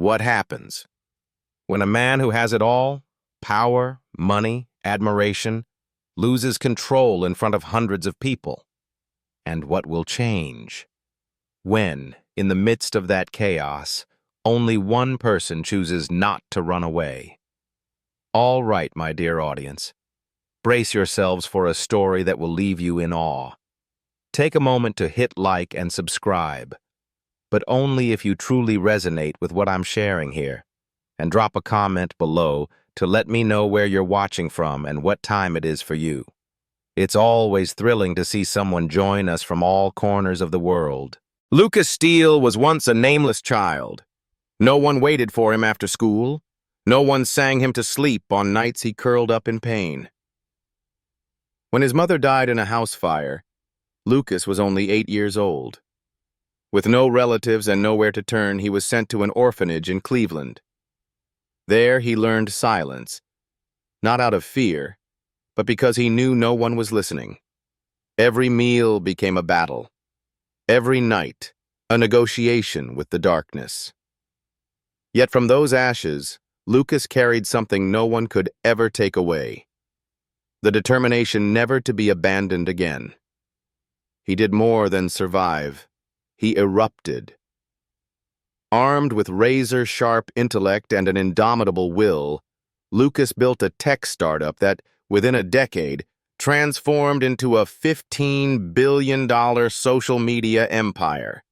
What happens when a man who has it all, power, money, admiration, loses control in front of hundreds of people? And what will change when, in the midst of that chaos, only one person chooses not to run away? All right, my dear audience, brace yourselves for a story that will leave you in awe. Take a moment to hit like and subscribe, but only if you truly resonate with what I'm sharing here, and drop a comment below to let me know where you're watching from and what time it is for you. It's always thrilling to see someone join us from all corners of the world. Lucas Steele was once a nameless child. No one waited for him after school. No one sang him to sleep on nights he curled up in pain. When his mother died in a house fire, Lucas was only 8 years old. With no relatives and nowhere to turn, he was sent to an orphanage in Cleveland. There he learned silence, not out of fear, but because he knew no one was listening. Every meal became a battle. Every night, a negotiation with the darkness. Yet from those ashes, Lucas carried something no one could ever take away: the determination never to be abandoned again. He did more than survive. He erupted. Armed with razor-sharp intellect and an indomitable will, Lucas built a tech startup that, within a decade, transformed into a $15 billion social media empire.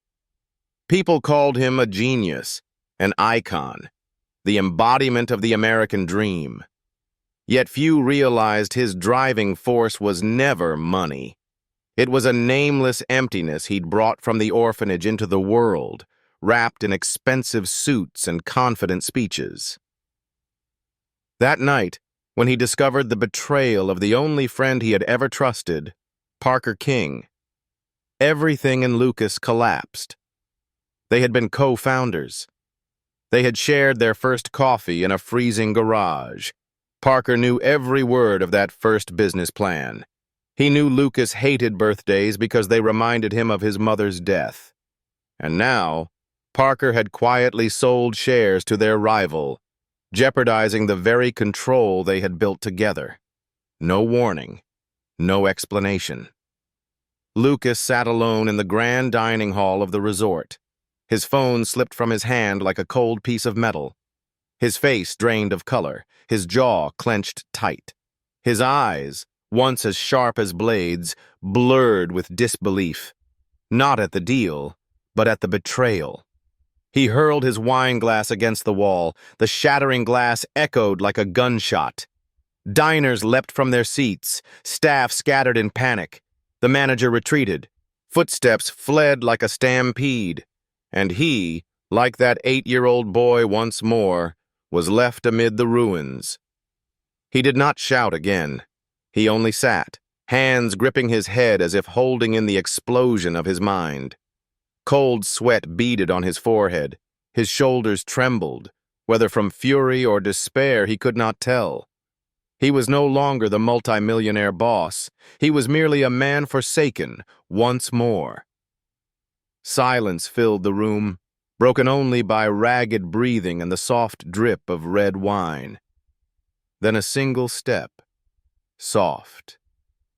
People called him a genius, an icon, the embodiment of the American dream. Yet few realized his driving force was never money. It was a nameless emptiness he'd brought from the orphanage into the world, wrapped in expensive suits and confident speeches. That night, when he discovered the betrayal of the only friend he had ever trusted, Parker King, everything in Lucas collapsed. They had been co-founders. They had shared their first coffee in a freezing garage. Parker knew every word of that first business plan. He knew Lucas hated birthdays because they reminded him of his mother's death. And now, Parker had quietly sold shares to their rival, jeopardizing the very control they had built together. No warning, no explanation. Lucas sat alone in the grand dining hall of the resort. His phone slipped from his hand like a cold piece of metal. His face drained of color, his jaw clenched tight. His eyes, once as sharp as blades, blurred with disbelief. Not at the deal, but at the betrayal. He hurled his wine glass against the wall. The shattering glass echoed like a gunshot. Diners leapt from their seats. Staff scattered in panic. The manager retreated. Footsteps fled like a stampede. And he, like that 8-year-old boy once more, was left amid the ruins. He did not shout again. He only sat, hands gripping his head as if holding in the explosion of his mind. Cold sweat beaded on his forehead. His shoulders trembled. Whether from fury or despair, he could not tell. He was no longer the multimillionaire boss. He was merely a man forsaken, once more. Silence filled the room, broken only by ragged breathing and the soft drip of red wine. Then a single step. Soft,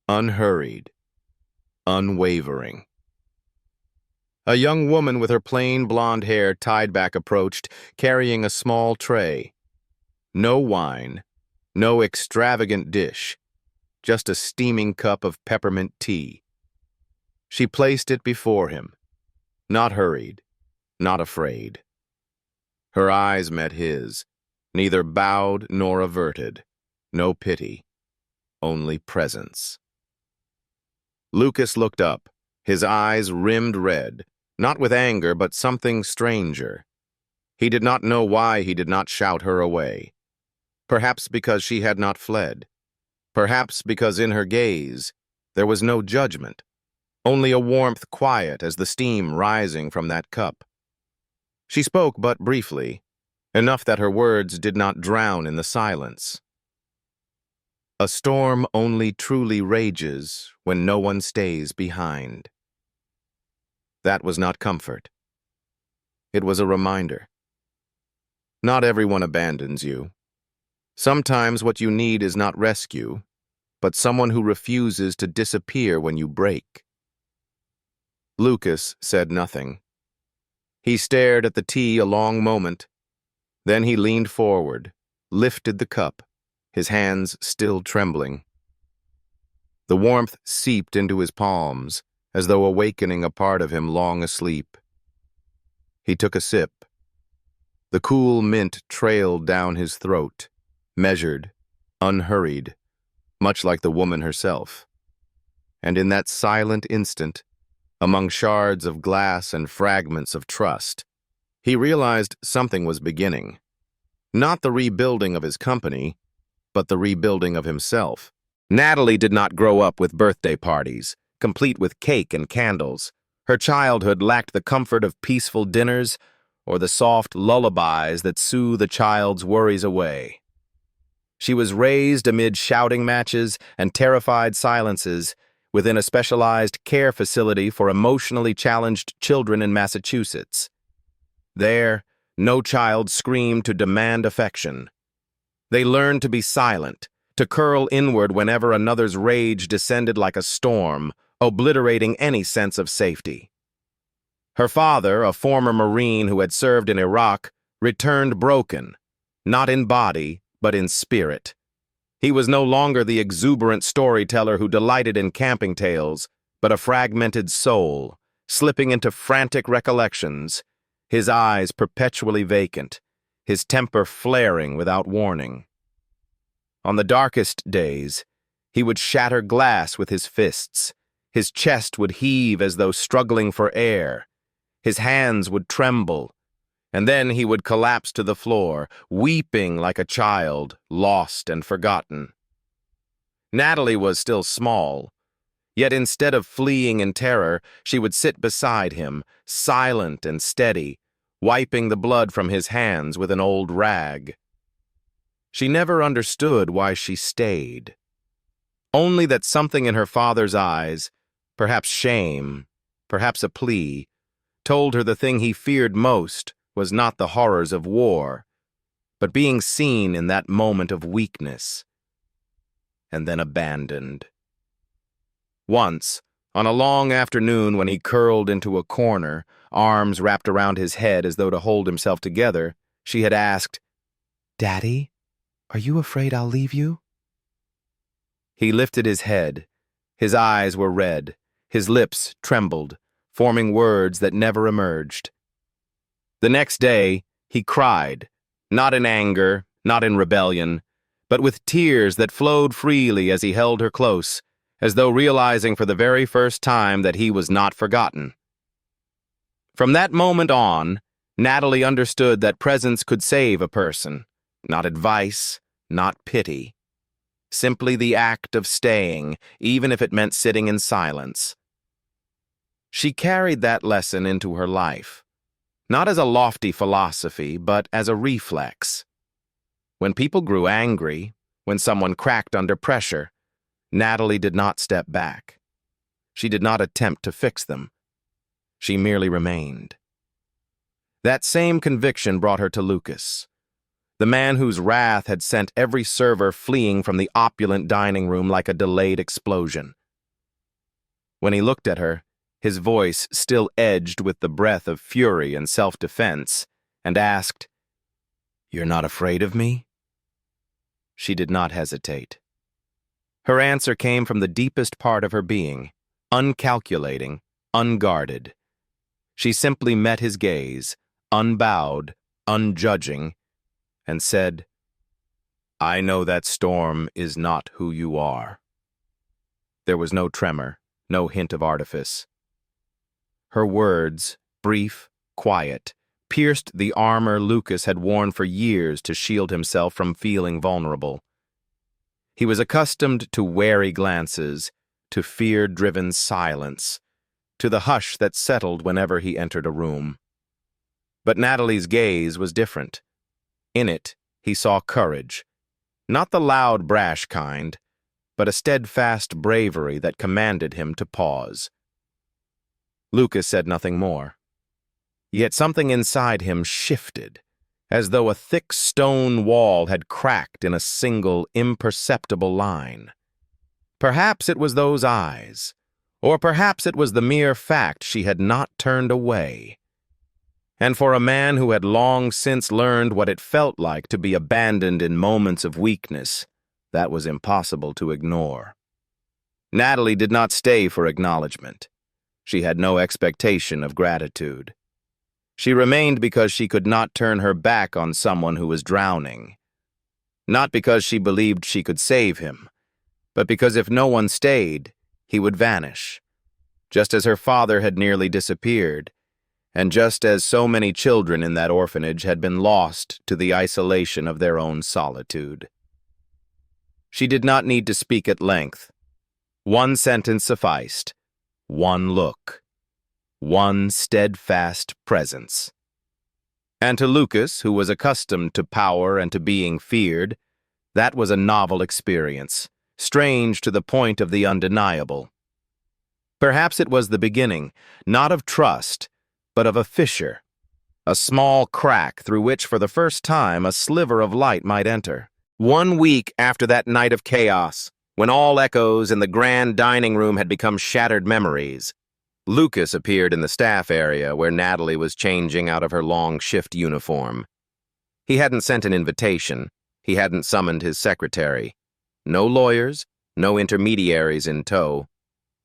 unhurried, unwavering. A young woman with her plain blonde hair tied back approached, carrying a small tray. No wine, no extravagant dish, just a steaming cup of peppermint tea. She placed it before him, not hurried, not afraid. Her eyes met his, neither bowed nor averted, no pity. Only presence. Lucas looked up, his eyes rimmed red, not with anger but something stranger. He did not know why he did not shout her away. Perhaps because she had not fled. Perhaps because in her gaze there was no judgment, only a warmth quiet as the steam rising from that cup. She spoke but briefly, enough that her words did not drown in the silence. A storm only truly rages when no one stays behind. That was not comfort. It was a reminder. Not everyone abandons you. Sometimes what you need is not rescue, but someone who refuses to disappear when you break. Lucas said nothing. He stared at the tea a long moment. Then he leaned forward, lifted the cup, his hands still trembling. The warmth seeped into his palms, as though awakening a part of him long asleep. He took a sip. The cool mint trailed down his throat, measured, unhurried, much like the woman herself. And in that silent instant, among shards of glass and fragments of trust, he realized something was beginning. Not the rebuilding of his company, but the rebuilding of himself. Natalie did not grow up with birthday parties, complete with cake and candles. Her childhood lacked the comfort of peaceful dinners or the soft lullabies that soothe a child's worries away. She was raised amid shouting matches and terrified silences within a specialized care facility for emotionally challenged children in Massachusetts. There, no child screamed to demand affection. They learned to be silent, to curl inward whenever another's rage descended like a storm, obliterating any sense of safety. Her father, a former Marine who had served in Iraq, returned broken, not in body, but in spirit. He was no longer the exuberant storyteller who delighted in camping tales, but a fragmented soul, slipping into frantic recollections, his eyes perpetually vacant, his temper flaring without warning. On the darkest days, he would shatter glass with his fists. His chest would heave as though struggling for air. His hands would tremble, and then he would collapse to the floor, weeping like a child, lost and forgotten. Natalie was still small, yet instead of fleeing in terror, she would sit beside him, silent and steady, wiping the blood from his hands with an old rag. She never understood why she stayed. Only that something in her father's eyes, perhaps shame, perhaps a plea, told her the thing he feared most was not the horrors of war, but being seen in that moment of weakness, and then abandoned. Once, on a long afternoon when he curled into a corner, arms wrapped around his head as though to hold himself together, she had asked, "Daddy, are you afraid I'll leave you?" He lifted his head. His eyes were red. His lips trembled, forming words that never emerged. The next day, he cried, not in anger, not in rebellion, but with tears that flowed freely as he held her close, as though realizing for the very first time that he was not forgotten. From that moment on, Natalie understood that presence could save a person, not advice, not pity. Simply the act of staying, even if it meant sitting in silence. She carried that lesson into her life, not as a lofty philosophy, but as a reflex. When people grew angry, when someone cracked under pressure, Natalie did not step back. She did not attempt to fix them. She merely remained. That same conviction brought her to Lucas, the man whose wrath had sent every server fleeing from the opulent dining room like a delayed explosion. When he looked at her, his voice still edged with the breath of fury and self-defense, and asked, "You're not afraid of me?" She did not hesitate. Her answer came from the deepest part of her being, uncalculating, unguarded. She simply met his gaze, unbowed, unjudging, and said, "I know that storm is not who you are." There was no tremor, no hint of artifice. Her words, brief, quiet, pierced the armor Lucas had worn for years to shield himself from feeling vulnerable. He was accustomed to wary glances, to fear-driven silence, to the hush that settled whenever he entered a room. But Natalie's gaze was different. In it, he saw courage, not the loud, brash kind, but a steadfast bravery that commanded him to pause. Lucas said nothing more. Yet something inside him shifted. as though a thick stone wall had cracked in a single, imperceptible line. Perhaps it was those eyes, or perhaps it was the mere fact she had not turned away. And for a man who had long since learned what it felt like to be abandoned in moments of weakness, that was impossible to ignore. Natalie did not stay for acknowledgement. She had no expectation of gratitude. She remained because she could not turn her back on someone who was drowning. Not because she believed she could save him, but because if no one stayed, he would vanish, just as her father had nearly disappeared, and just as so many children in that orphanage had been lost to the isolation of their own solitude. She did not need to speak at length. One sentence sufficed. One look. One steadfast presence. And to Lucas, who was accustomed to power and to being feared, that was a novel experience, strange to the point of the undeniable. Perhaps it was the beginning, not of trust, but of a fissure, a small crack through which for the first time a sliver of light might enter. 1 week after that night of chaos, when all echoes in the grand dining room had become shattered memories, Lucas appeared in the staff area where Natalie was changing out of her long shift uniform. He hadn't sent an invitation. He hadn't summoned his secretary. No lawyers, no intermediaries in tow.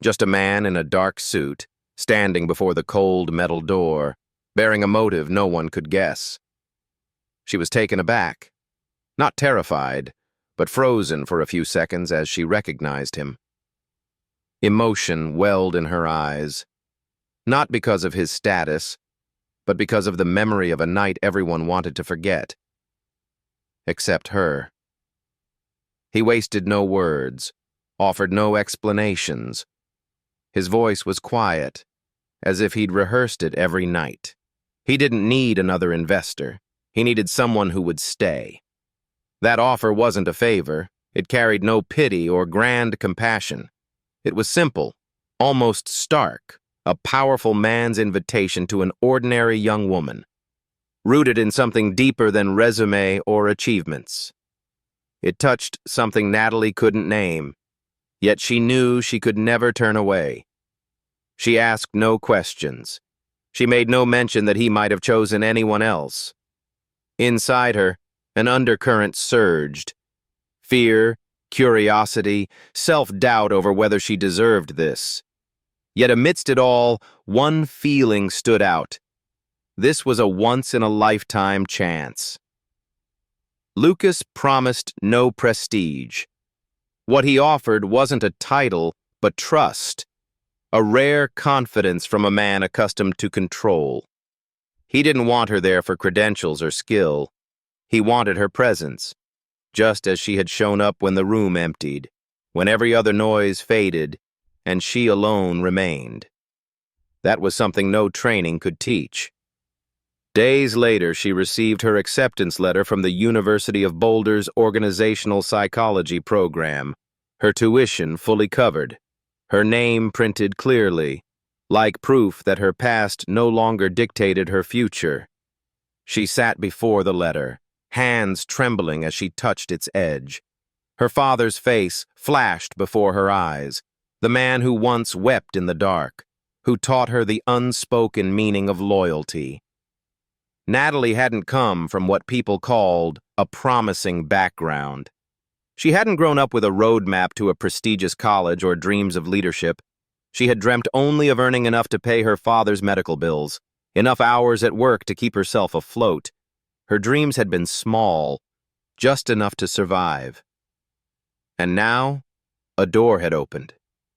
Just a man in a dark suit, standing before the cold metal door, bearing a motive no one could guess. She was taken aback. Not terrified, but frozen for a few seconds as she recognized him. Emotion welled in her eyes, not because of his status, but because of the memory of a night everyone wanted to forget. Except her. He wasted no words, offered no explanations. His voice was quiet, as if he'd rehearsed it every night. He didn't need another investor. He needed someone who would stay. That offer wasn't a favor. It carried no pity or grand compassion. It was simple, almost stark, a powerful man's invitation to an ordinary young woman, rooted in something deeper than resume or achievements. It touched something Natalie couldn't name, yet she knew she could never turn away. She asked no questions. She made no mention that he might have chosen anyone else. Inside her, an undercurrent surged. Fear, curiosity, self-doubt over whether she deserved this. Yet amidst it all, one feeling stood out. This was a once-in-a-lifetime chance. Lucas promised no prestige. What he offered wasn't a title, but trust, a rare confidence from a man accustomed to control. He didn't want her there for credentials or skill. He wanted her presence, just as she had shown up when the room emptied, when every other noise faded, and she alone remained. That was something no training could teach. Days later, she received her acceptance letter from the University of Boulder's organizational psychology program, her tuition fully covered, her name printed clearly, like proof that her past no longer dictated her future. She sat before the letter, hands trembling as she touched its edge. Her father's face flashed before her eyes, the man who once wept in the dark, who taught her the unspoken meaning of loyalty. Natalie hadn't come from what people called a promising background. She hadn't grown up with a roadmap to a prestigious college or dreams of leadership. She had dreamt only of earning enough to pay her father's medical bills, enough hours at work to keep herself afloat. Her dreams had been small, just enough to survive. And now, a door had opened,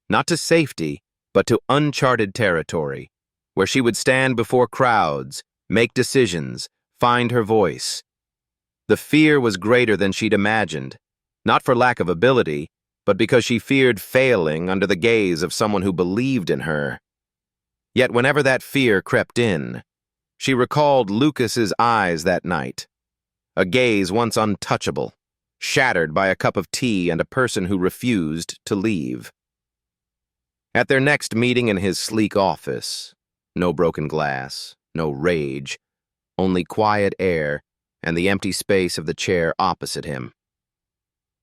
not to safety, but to uncharted territory, where she would stand before crowds, make decisions, find her voice. The fear was greater than she'd imagined, not for lack of ability, but because she feared failing under the gaze of someone who believed in her. Yet whenever that fear crept in, she recalled Lucas's eyes that night, a gaze once untouchable, shattered by a cup of tea and a person who refused to leave. At their next meeting in his sleek office, no broken glass, no rage, only quiet air and the empty space of the chair opposite him.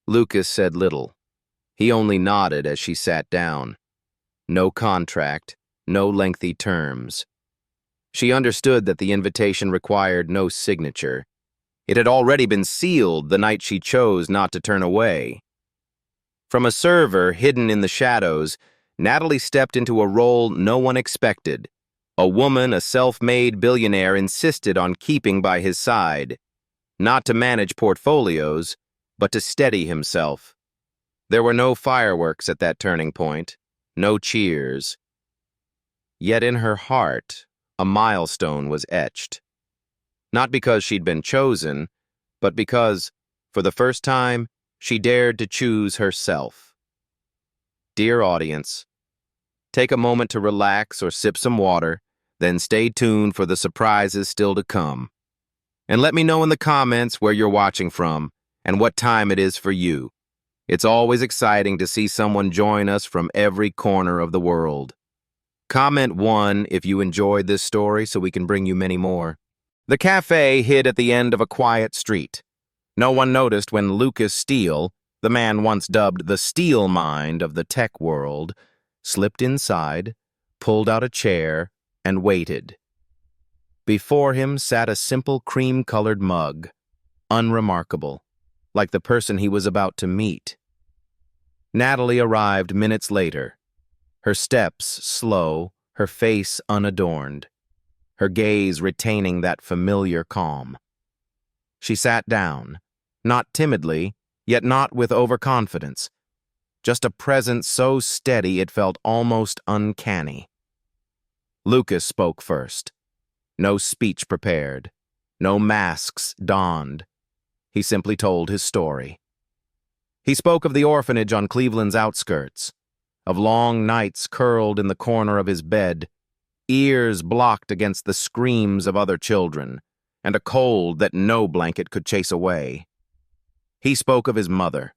Lucas said little. He only nodded as she sat down. No contract, no lengthy terms. She understood that the invitation required no signature. It had already been sealed the night she chose not to turn away. From a server hidden in the shadows, Natalie stepped into a role no one expected. A woman, a self-made billionaire, insisted on keeping by his side, not to manage portfolios, but to steady himself. There were no fireworks at that turning point, no cheers. Yet in her heart, a milestone was etched. Not because she'd been chosen, but because, for the first time, she dared to choose herself. Dear audience, take a moment to relax or sip some water, then stay tuned for the surprises still to come. And let me know in the comments where you're watching from and what time it is for you. It's always exciting to see someone join us from every corner of the world. Comment 1 if you enjoyed this story so we can bring you many more. The cafe hid at the end of a quiet street. No one noticed when Lucas Steele, the man once dubbed the steel mind of the tech world, slipped inside, pulled out a chair, and waited. Before him sat a simple cream-colored mug, unremarkable, like the person he was about to meet. Natalie arrived minutes later, her steps slow, her face unadorned, her gaze retaining that familiar calm. She sat down, not timidly, yet not with overconfidence, just a presence so steady it felt almost uncanny. Lucas spoke first. No speech prepared, no masks donned. He simply told his story. He spoke of the orphanage on Cleveland's outskirts, of long nights curled in the corner of his bed, ears blocked against the screams of other children, and a cold that no blanket could chase away. He spoke of his mother,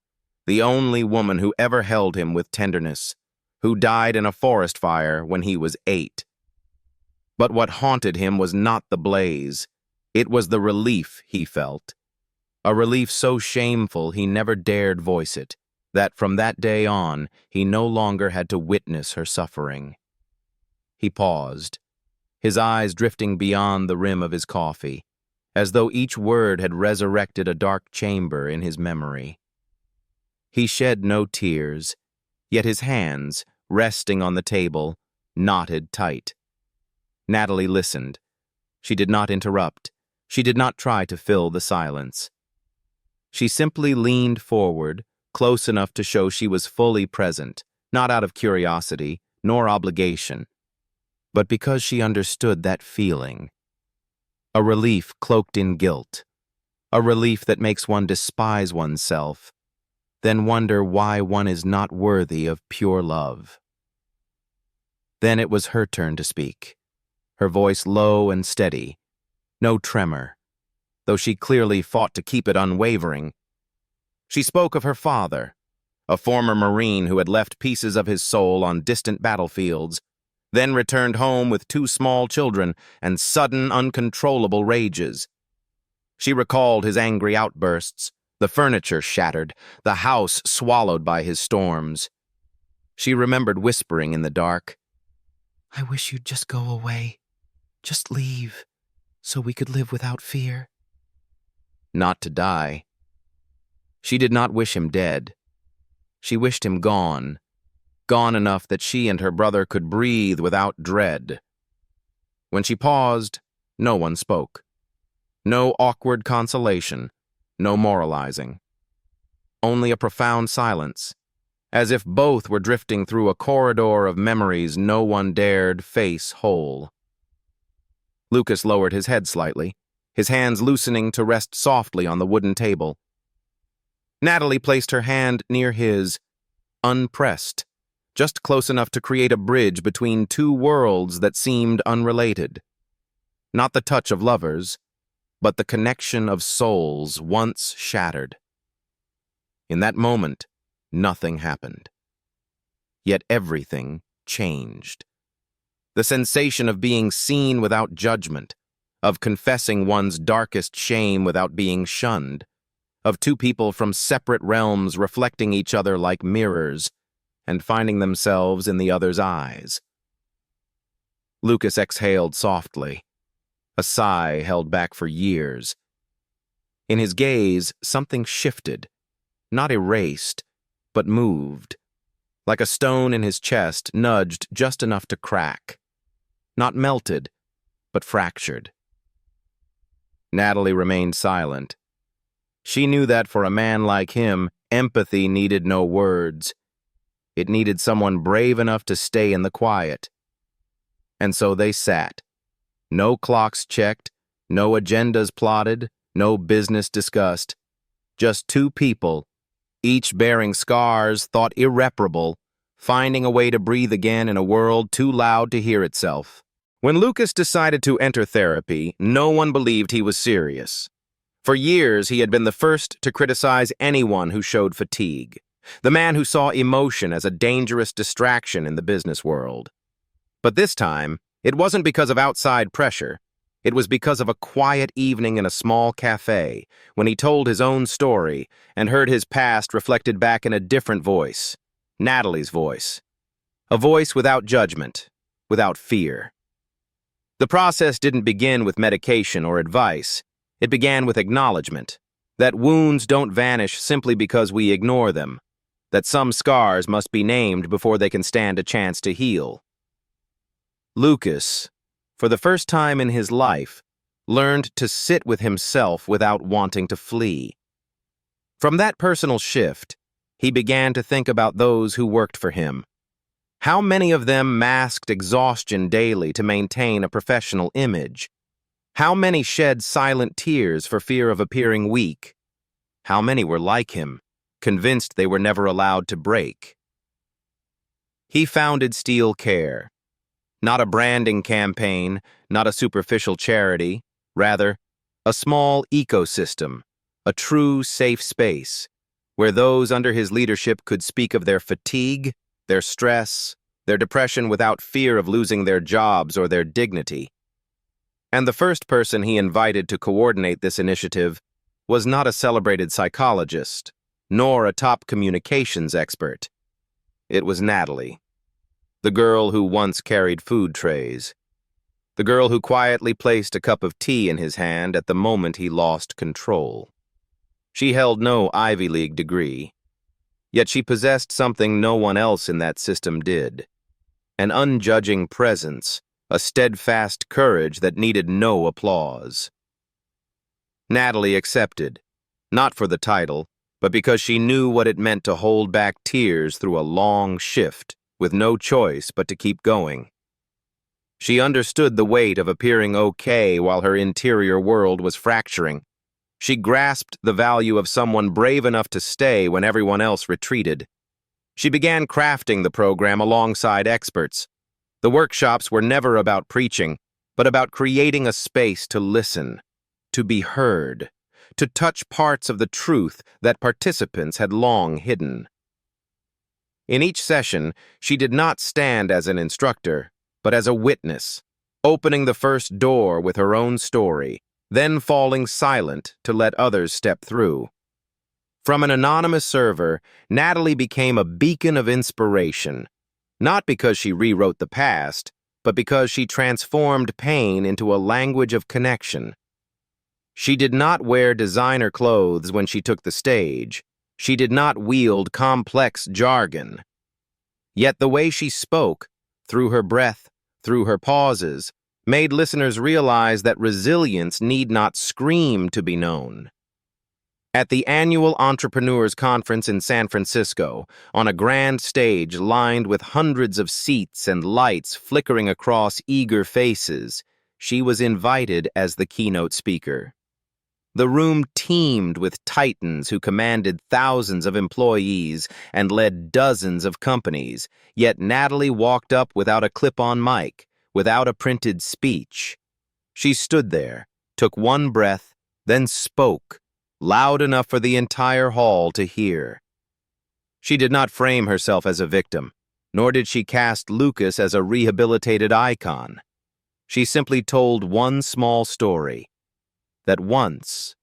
the only woman who ever held him with tenderness, who died in a forest fire when he was 8. But what haunted him was not the blaze. It was the relief he felt. A relief so shameful he never dared voice it, that from that day on he no longer had to witness her suffering. He paused, his eyes drifting beyond the rim of his coffee, as though each word had resurrected a dark chamber in his memory. He shed no tears, yet his hands, resting on the table, knotted tight. Natalie listened. She did not interrupt. She did not try to fill the silence. She simply leaned forward, close enough to show she was fully present, not out of curiosity, nor obligation, but because she understood that feeling. A relief cloaked in guilt. A relief that makes one despise oneself, then wonder why one is not worthy of pure love. Then it was her turn to speak. Her voice low and steady, no tremor, though she clearly fought to keep it unwavering. She spoke of her father, a former Marine who had left pieces of his soul on distant battlefields, then returned home with 2 small children and sudden, uncontrollable rages. She recalled his angry outbursts, the furniture shattered, the house swallowed by his storms. She remembered whispering in the dark, "I wish you'd just go away. Just leave, so we could live without fear." Not to die. She did not wish him dead. She wished him gone, gone enough that she and her brother could breathe without dread. When she paused, no one spoke. No awkward consolation, no moralizing. Only a profound silence, as if both were drifting through a corridor of memories no one dared face whole. Lucas lowered his head slightly, his hands loosening to rest softly on the wooden table. Natalie placed her hand near his, unpressed, just close enough to create a bridge between 2 worlds that seemed unrelated. Not the touch of lovers, but the connection of souls once shattered. In that moment, nothing happened. Yet everything changed. The sensation of being seen without judgment, of confessing one's darkest shame without being shunned, of two people from separate realms reflecting each other like mirrors and finding themselves in the other's eyes. Lucas exhaled softly, a sigh held back for years. In his gaze, something shifted, not erased, but moved, like a stone in his chest nudged just enough to crack. Not melted, but fractured. Natalie remained silent. She knew that for a man like him, empathy needed no words. It needed someone brave enough to stay in the quiet. And so they sat. No clocks checked, no agendas plotted, no business discussed. Just two people, each bearing scars thought irreparable, finding a way to breathe again in a world too loud to hear itself. When Lucas decided to enter therapy, no one believed he was serious. For years, he had been the first to criticize anyone who showed fatigue, the man who saw emotion as a dangerous distraction in the business world. But this time, it wasn't because of outside pressure. It was because of a quiet evening in a small cafe when he told his own story and heard his past reflected back in a different voice, Natalie's voice. A voice without judgment, without fear. The process didn't begin with medication or advice. It began with acknowledgement, that wounds don't vanish simply because we ignore them, that some scars must be named before they can stand a chance to heal. Lucas, for the first time in his life, learned to sit with himself without wanting to flee. From that personal shift, he began to think about those who worked for him. How many of them masked exhaustion daily to maintain a professional image? How many shed silent tears for fear of appearing weak? How many were like him, convinced they were never allowed to break? He founded Steel Care. Not a branding campaign, not a superficial charity, rather, a small ecosystem, a true safe space, where those under his leadership could speak of their fatigue, their stress, their depression without fear of losing their jobs or their dignity. And the first person he invited to coordinate this initiative was not a celebrated psychologist, nor a top communications expert. It was Natalie, the girl who once carried food trays, the girl who quietly placed a cup of tea in his hand at the moment he lost control. She held no Ivy League degree, yet she possessed something no one else in that system did, an unjudging presence, a steadfast courage that needed no applause. Natalie accepted, not for the title, but because she knew what it meant to hold back tears through a long shift, with no choice but to keep going. She understood the weight of appearing okay while her interior world was fracturing. She grasped the value of someone brave enough to stay when everyone else retreated. She began crafting the program alongside experts. The workshops were never about preaching, but about creating a space to listen, to be heard, to touch parts of the truth that participants had long hidden. In each session, she did not stand as an instructor, but as a witness, opening the first door with her own story, then falling silent to let others step through. From an anonymous server, Natalie became a beacon of inspiration, not because she rewrote the past, but because she transformed pain into a language of connection. She did not wear designer clothes when she took the stage. She did not wield complex jargon. Yet the way she spoke, through her breath, through her pauses, made listeners realize that resilience need not scream to be known. At the annual Entrepreneurs Conference in San Francisco, on a grand stage lined with hundreds of seats and lights flickering across eager faces, she was invited as the keynote speaker. The room teemed with titans who commanded thousands of employees and led dozens of companies, yet Natalie walked up without a clip-on mic, without a printed speech. She stood there, took one breath, then spoke, loud enough for the entire hall to hear. She did not frame herself as a victim, nor did she cast Lucas as a rehabilitated icon. She simply told one small story, that once,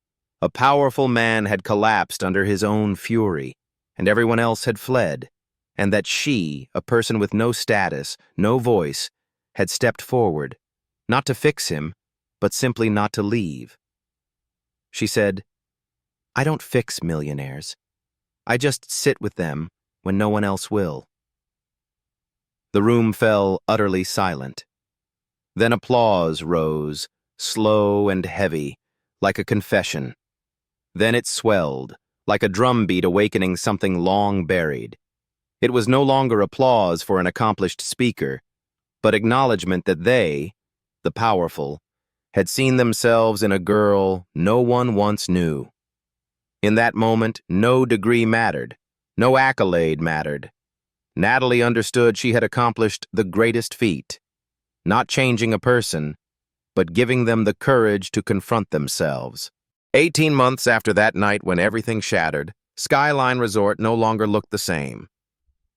a powerful man had collapsed under his own fury, and everyone else had fled, and that she, a person with no status, no voice, had stepped forward, not to fix him, but simply not to leave. She said, "I don't fix millionaires. I just sit with them when no one else will." The room fell utterly silent. Then applause rose, slow and heavy, like a confession. Then it swelled, like a drumbeat awakening something long buried. It was no longer applause for an accomplished speaker, but acknowledgement that they, the powerful, had seen themselves in a girl no one once knew. In that moment, no degree mattered, no accolade mattered. Natalie understood she had accomplished the greatest feat, not changing a person, but giving them the courage to confront themselves. 18 months after that night when everything shattered, Skyline Resort no longer looked the same.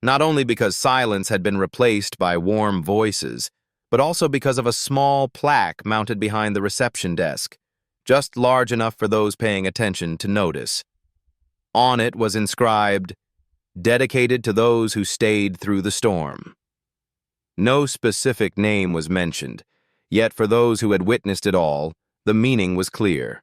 Not only because silence had been replaced by warm voices, but also because of a small plaque mounted behind the reception desk, just large enough for those paying attention to notice. On it was inscribed, "Dedicated to those who stayed through the storm." No specific name was mentioned, yet for those who had witnessed it all, the meaning was clear.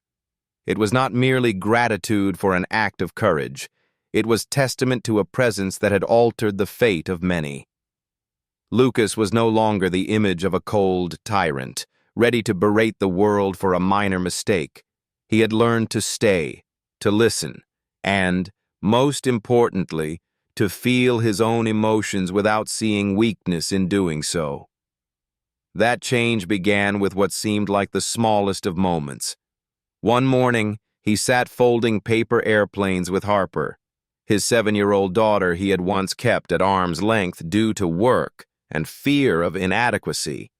It was not merely gratitude for an act of courage. It was testament to a presence that had altered the fate of many. Lucas was no longer the image of a cold tyrant, ready to berate the world for a minor mistake. He had learned to stay, to listen, and, most importantly, to feel his own emotions without seeing weakness in doing so. That change began with what seemed like the smallest of moments. One morning, he sat folding paper airplanes with Harper, his 7-year-old daughter he had once kept at arm's length due to work and fear of inadequacy,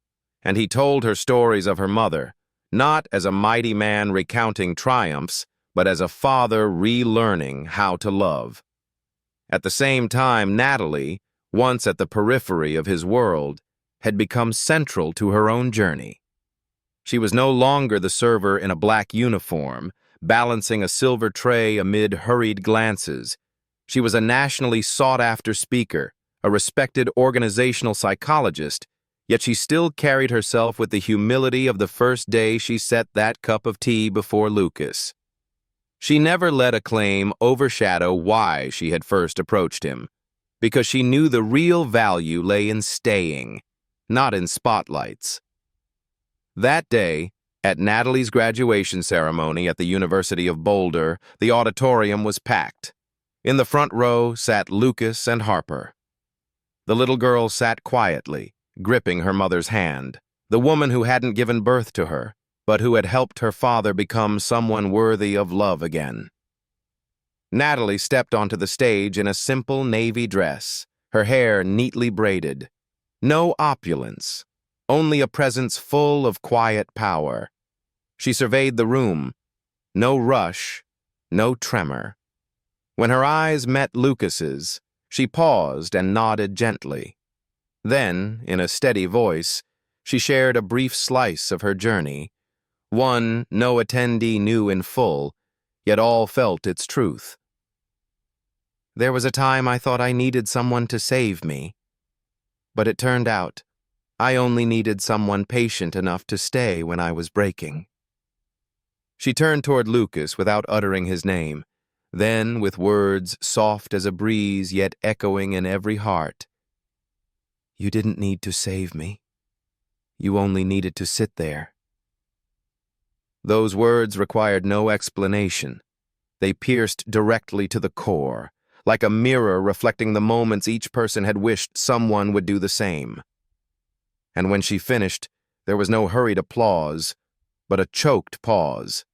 and he told her stories of her mother, not as a mighty man recounting triumphs, but as a father relearning how to love. At the same time, Natalie, once at the periphery of his world, had become central to her own journey. She was no longer the server in a black uniform, balancing a silver tray amid hurried glances. She was a nationally sought-after speaker, a respected organizational psychologist, yet she still carried herself with the humility of the first day she set that cup of tea before Lucas. She never let a claim overshadow why she had first approached him, because she knew the real value lay in staying, not in spotlights. That day, at Natalie's graduation ceremony at the University of Boulder, the auditorium was packed. In the front row sat Lucas and Harper. The little girl sat quietly, gripping her mother's hand, the woman who hadn't given birth to her, but who had helped her father become someone worthy of love again. Natalie stepped onto the stage in a simple navy dress, her hair neatly braided. No opulence, only a presence full of quiet power. She surveyed the room. No rush, no tremor. When her eyes met Lucas's, she paused and nodded gently. Then, in a steady voice, she shared a brief slice of her journey, one no attendee knew in full, yet all felt its truth. "There was a time I thought I needed someone to save me, but it turned out I only needed someone patient enough to stay when I was breaking." She turned toward Lucas without uttering his name. Then, with words soft as a breeze yet echoing in every heart, "You didn't need to save me. You only needed to sit there." Those words required no explanation. They pierced directly to the core, like a mirror reflecting the moments each person had wished someone would do the same. And when she finished, there was no hurried applause, but a choked pause.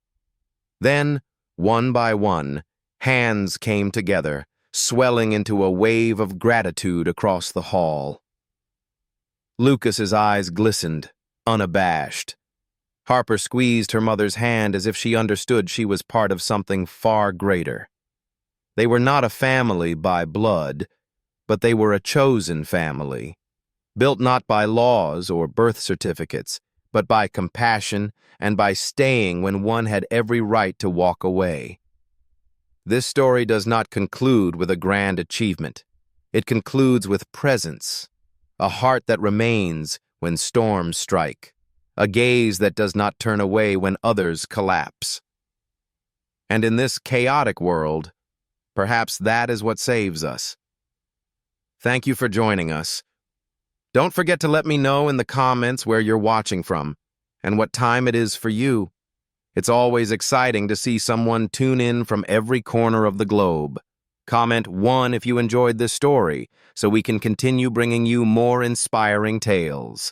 Then, one by one, hands came together, swelling into a wave of gratitude across the hall. Lucas's eyes glistened, unabashed. Harper squeezed her mother's hand as if she understood she was part of something far greater. They were not a family by blood, but they were a chosen family, built not by laws or birth certificates, but by compassion and by staying when one had every right to walk away. This story does not conclude with a grand achievement. It concludes with presence, a heart that remains when storms strike, a gaze that does not turn away when others collapse. And in this chaotic world, perhaps that is what saves us. Thank you for joining us. Don't forget to let me know in the comments where you're watching from and what time it is for you. It's always exciting to see someone tune in from every corner of the globe. Comment 1 if you enjoyed this story, so we can continue bringing you more inspiring tales.